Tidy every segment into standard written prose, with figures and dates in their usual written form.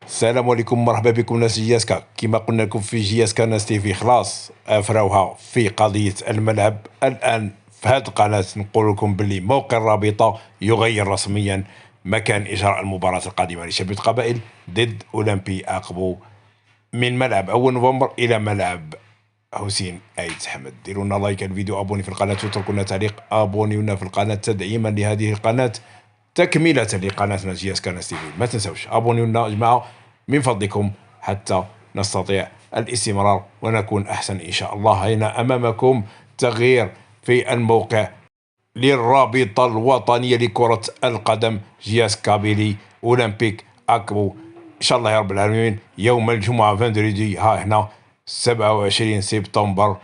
السلام عليكم، مرحبا بكم ناس جياسكا. كما قلنا لكم في جياسكا ناس تيفي خلاص افراوها في قضيه الملعب. الان في هذه القناه نقول لكم باللي موقع الرابطه يغير رسميا مكان اجراء المباراه القادمه لشبيبه القبائل ضد اولمبي اقبو، من ملعب اول نوفمبر الى ملعب حسين ايت حمد. ديروا لنا لايك الفيديو، ابوني في القناه، واتركوا لنا تعليق، ابونيونا في القناه تدعيما لهذه القناه تكملة لقناتنا جي اس كانس تي في. ما تنسوش ابونيونا يا جماعة من فضلكم حتى نستطيع الاستمرار ونكون أحسن إن شاء الله. هنا أمامكم تغيير في الموقع للرابطة الوطنية لكرة القدم جياس كابيلي أولمبيك أكبو. إن شاء الله يا رب العالمين يوم الجمعة فاندريدي، ها هنا 27 سبتمبر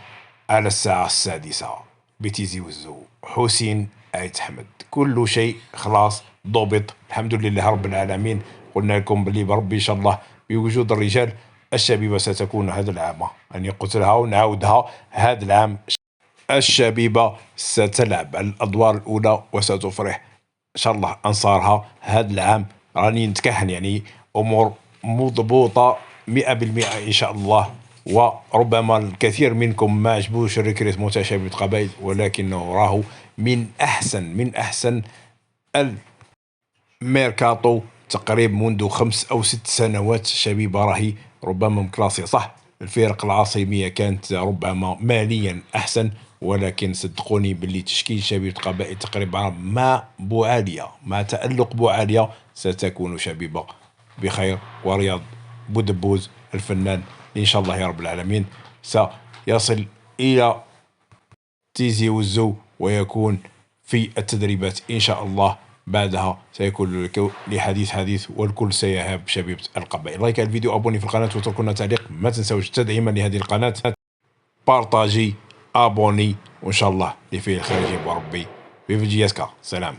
على الساعة 6 بتيزي وزو حسين آيت حمد. كل شيء خلاص ضبط الحمد لله رب العالمين. قلنا لكم بلي بربي إن شاء الله بوجود الرجال الشبيبة ستكون هذا العام، أن قلتها ونعاودها هذا العام الشبيبة ستلعب الأدوار الأولى وستفرح إن شاء الله أنصارها هذا العام. راني نتكهن يعني أمور مضبوطة 100% إن شاء الله. وربما الكثير منكم ما عجبوش الريكريتمون تاع شبيبة القبائل، ولكنه راهو من أحسن الميركاتو تقريبا منذ 5 أو 6 سنوات. شبيبة راهي ربما مكلاسي صح. الفرق العاصمية كانت ربما ماليا أحسن، ولكن صدقوني باللي تشكيل شبيبة القبائل تقريبا مع بوعالية، مع تألق بوعالية، ستكون شبيبة بخير. ورياض بودبوز الفنان إن شاء الله يا رب العالمين سيصل إلى تيزي وزو ويكون في التدريبات إن شاء الله. بعدها سيكون حديث والكل سيهاب شبيبة القبائل. لايك الفيديو، ابوني في القناة، واتركوا لنا تعليق. ما تنسوش تدعيما لهذه القناة، بارطاجي، ابوني، وان شاء الله اللي فيه الخير يجيب ربي. في جياسكا، سلام.